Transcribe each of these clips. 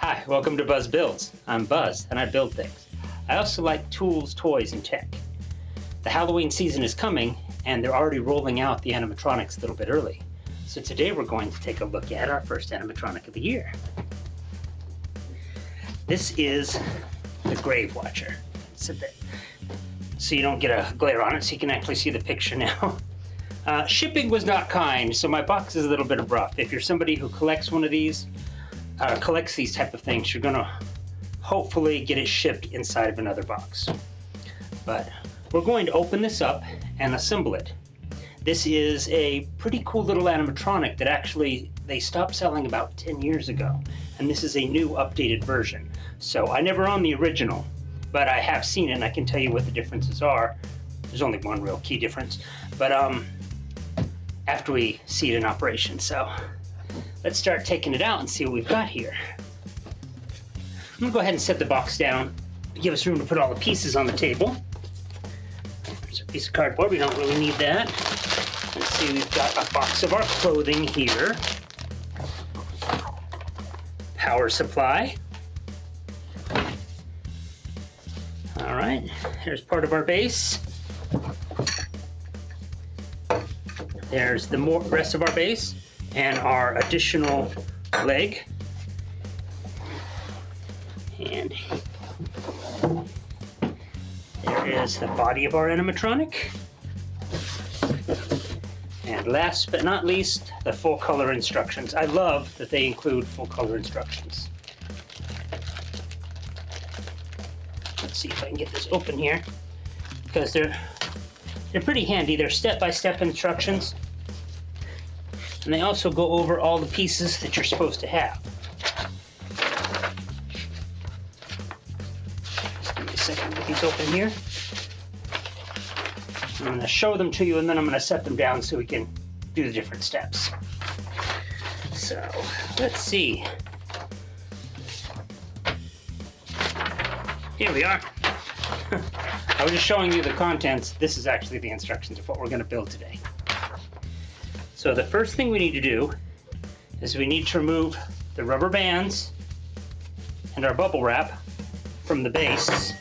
Hi, welcome to Buzz Builds. I'm Buzz and I build things. I also like tools, toys, and tech. The Halloween season is coming and they're already rolling out the animatronics a little bit early. So today we're going to take a look at our first animatronic of the year. This is the Grave Watcher. Sit there so you don't get a glare on it, so you can actually see the picture now. Shipping was not kind, so my box is a little bit rough. If you're somebody who collects one of these, collects these type of things, you're gonna hopefully get it shipped inside of another box. But we're going to open this up and assemble it. This is a pretty cool little animatronic that actually they stopped selling about 10 years ago. And this is a new updated version. So I never owned the original, but I have seen it and I can tell you what the differences are. There's only one real key difference, but after we see it in operation. So let's start taking it out and see what we've got here. I'm gonna go ahead and set the box down to give us room to put all the pieces on the table. There's a piece of cardboard, we don't really need that. Let's see, we've got a box of our clothing here. Power supply. All right, here's part of our base. There's the rest of our base and our additional leg. And there is the body of our animatronic. And last but not least, the full color instructions. I love that they include full color instructions. Let's see if I can get this open here, because they're pretty handy. They're step-by-step instructions. And they also go over all the pieces that you're supposed to have. Just give me a second to get these open here. I'm going to show them to you and then I'm going to set them down so we can do the different steps. So, let's see. Here we are. I was just showing you the contents. This is actually the instructions of what we're going to build today. So the first thing we need to do is we need to remove the rubber bands and our bubble wrap from the base.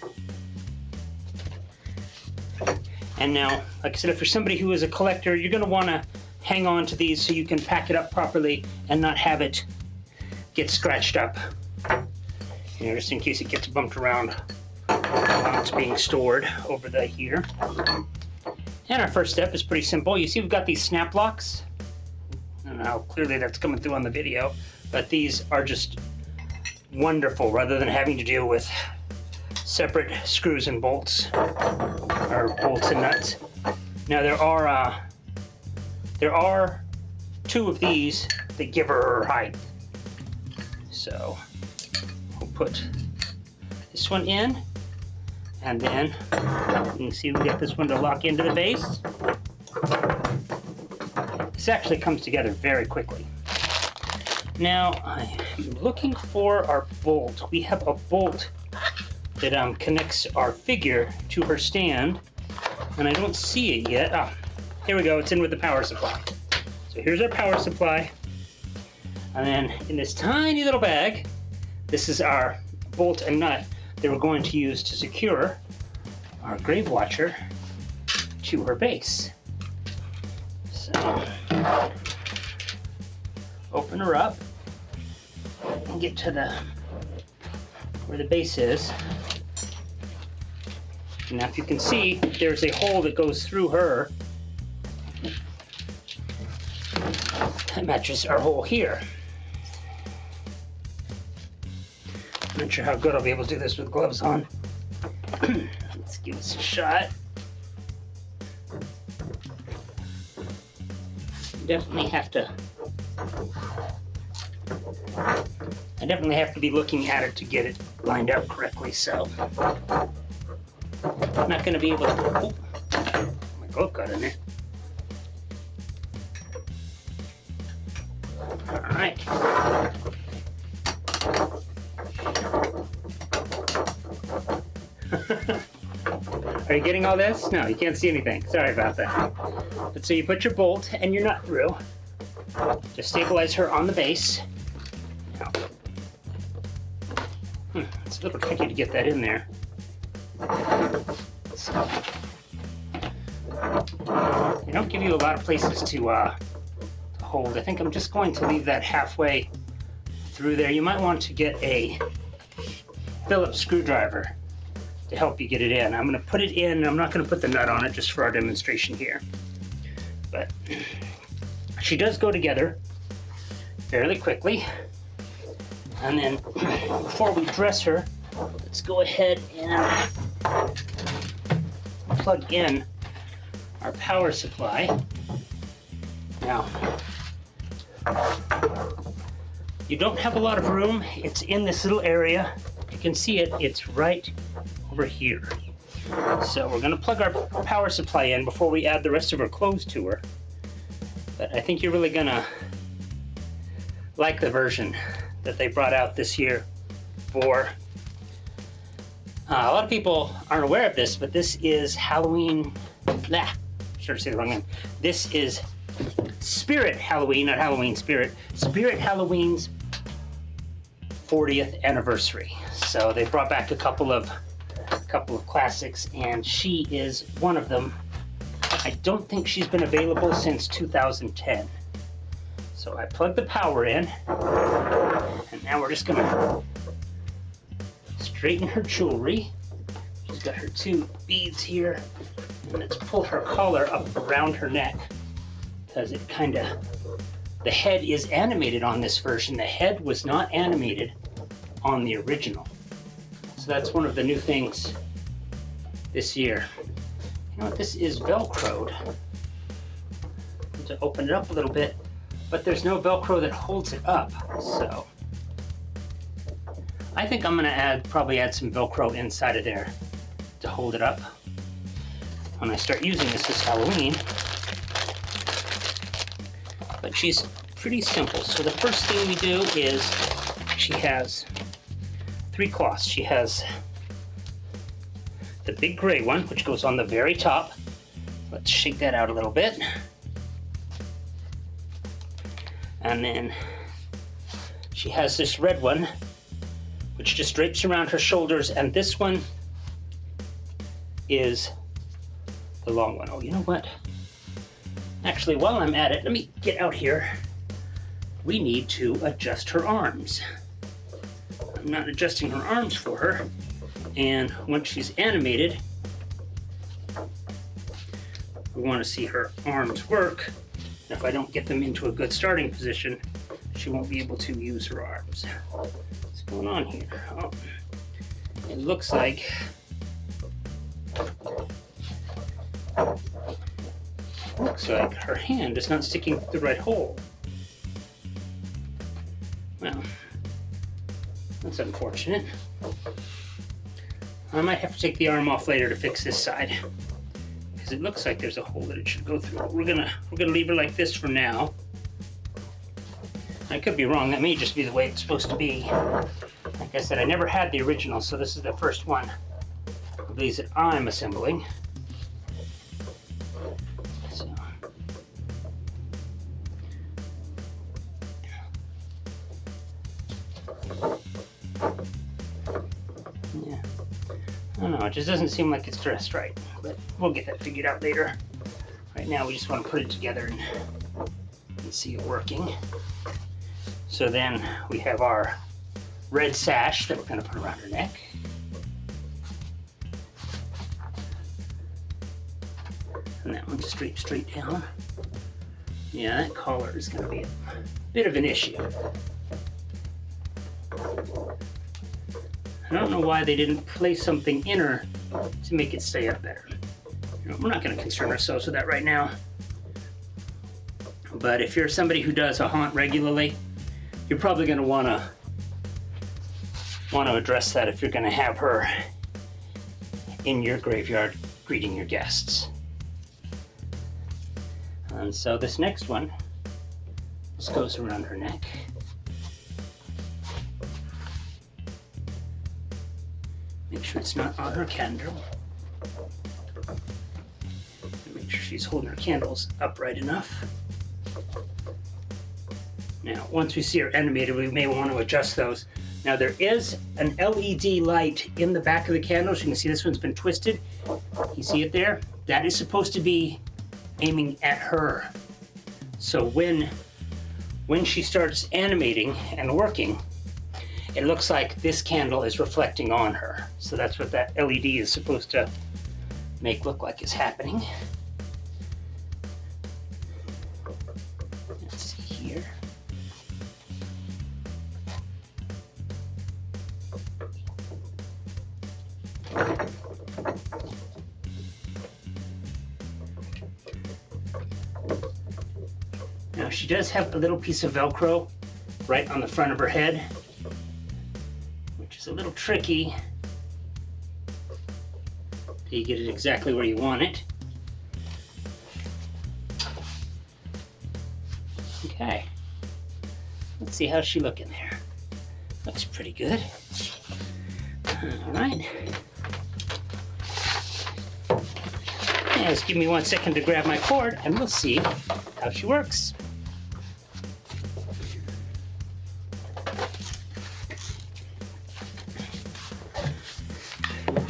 And now, like I said, if you're somebody who is a collector, you're going to want to hang on to these so you can pack it up properly and not have it get scratched up. You know, just in case it gets bumped around while it's being stored over the here. And our first step is pretty simple. You see we've got these snap locks. I don't know how clearly that's coming through on the video, but these are just wonderful rather than having to deal with separate screws and bolts, or bolts and nuts. Now there are two of these that give her height. So we'll put this one in, and then you can see we get this one to lock into the base. This actually comes together very quickly. Now I'm looking for our bolt. We have a bolt that connects our figure to her stand, and I don't see it yet. Ah, here we go, it's in with the power supply. So here's our power supply, and then in this tiny little bag, this is our bolt and nut that we're going to use to secure our Grave Watcher to her base. So, open her up and get to where the base is. Now if you can see, there's a hole that goes through her that matches our hole here. I'm not sure how good I'll be able to do this with gloves on. Let's give this a shot. I definitely have to be looking at it to get it lined up correctly, so I'm not going to be able to. Oh, my glove got in there. All right. Are you getting all this? No, you can't see anything. Sorry about that. But so you put your bolt and your nut through. Just stabilize her on the base. Now, It's a little tricky to get that in there. So, they don't give you a lot of places to hold. I think I'm just going to leave that halfway through there. You might want to get a Phillips screwdriver to help you get it in. I'm going to put it in. I'm not going to put the nut on it just for our demonstration here. But she does go together fairly quickly. And then before we dress her, let's go ahead and plug in our power supply. Now, you don't have a lot of room. It's in this little area. You can see it. It's right over here. So we're going to plug our power supply in before we add the rest of our clothes to her. But I think you're really going to like the version that they brought out this year for... a lot of people aren't aware of this, but this is Halloween... Should I say the wrong name? This is Spirit Halloween, not Halloween Spirit. Spirit Halloween's 40th anniversary. So they brought back a couple of classics, and she is one of them. I don't think she's been available since 2010. So I plugged the power in, and now we're just gonna straighten her jewelry. She's got her 2 beads here, and let's pull her collar up around her neck, because it the head is animated on this version. The head was not animated on the original. So that's one of the new things this year. You know what, this is Velcroed. To open it up a little bit, but there's no Velcro that holds it up. So I think I'm gonna probably add some Velcro inside of there to hold it up when I start using this Halloween. But she's pretty simple. So the first thing we do is she has 3 cloths. She has the big gray one, which goes on the very top. Let's shake that out a little bit. And then she has this red one, which just drapes around her shoulders, and this one is the long one. Oh, you know what? Actually, while I'm at it, let me get out here. We need to adjust her arms. I'm not adjusting her arms for her, and once she's animated, we want to see her arms work. And if I don't get them into a good starting position, she won't be able to use her arms. What's going on here? Oh, it looks like her hand is not sticking through the right hole. Well, that's unfortunate. I might have to take the arm off later to fix this side, because it looks like there's a hole that it should go through. We're gonna leave her like this for now. I could be wrong. That may just be the way it's supposed to be. Like I said, I never had the original, so this is the first one of these that I'm assembling. So. Yeah. I don't know, it just doesn't seem like it's dressed right, but we'll get that figured out later. Right now we just want to put it together and see it working. So then we have our red sash that we're going to put around her neck. And that one's straight down. Yeah, that collar is going to be a bit of an issue. I don't know why they didn't place something in her to make it stay up better. You know, we're not going to concern ourselves with that right now. But if you're somebody who does a haunt regularly, you're probably going to want to address that if you're going to have her in your graveyard greeting your guests. And so this next one just goes around her neck. Make sure it's not on her candle. Make sure she's holding her candles upright enough. Now, once we see her animated, we may want to adjust those Now there is an LED light in the back of the candle. So you can see this one's been twisted. You see it there? That is supposed to be aiming at her. So when she starts animating and working, it looks like this candle is reflecting on her. So that's what that LED is supposed to make look like is happening. Let's see here. Now she does have a little piece of Velcro right on the front of her head, which is a little tricky till you get it exactly where you want it. Okay, let's see how's she looking there. Looks pretty good. All right. Yeah, just give me 1 second to grab my cord and we'll see how she works.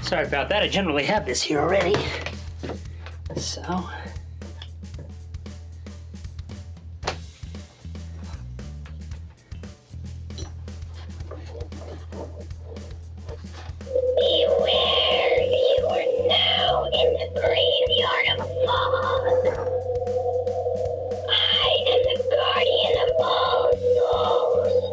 Sorry about that, I generally have this here already. So. Beware, you are now in the graveyard of fog. I am the guardian of all souls.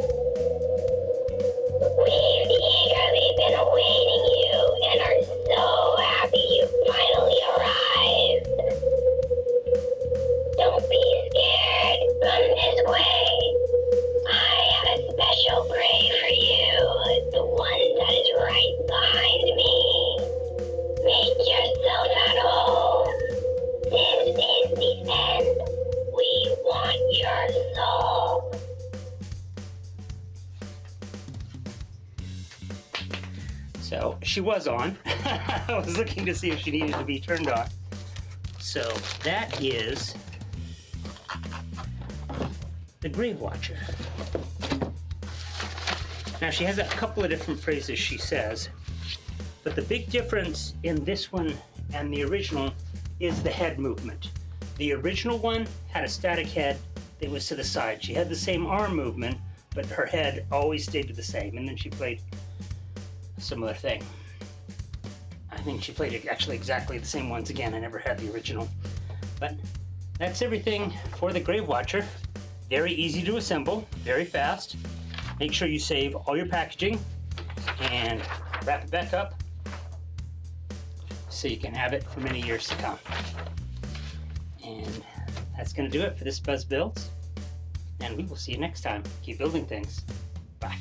We've eagerly been awaiting you and are so happy you finally arrived. Don't be scared, come this way. I have a special grave for you, the one that is right behind me. Make yourself at home. This is the end. We want your soul. So she was on. I was looking to see if she needed to be turned on. So that is the Grave Watcher. Now she has a couple of different phrases she says, but the big difference in this one and the original is the head movement. The original one had a static head that was to the side. She had the same arm movement, but her head always stayed the same, and then she played a similar thing. I think she played actually exactly the same ones again. I never had the original. But that's everything for the Grave Watcher. Very easy to assemble, very fast. Make sure you save all your packaging and wrap it back up so you can have it for many years to come. And that's going to do it for this Buzz Builds. And we will see you next time. Keep building things. Bye.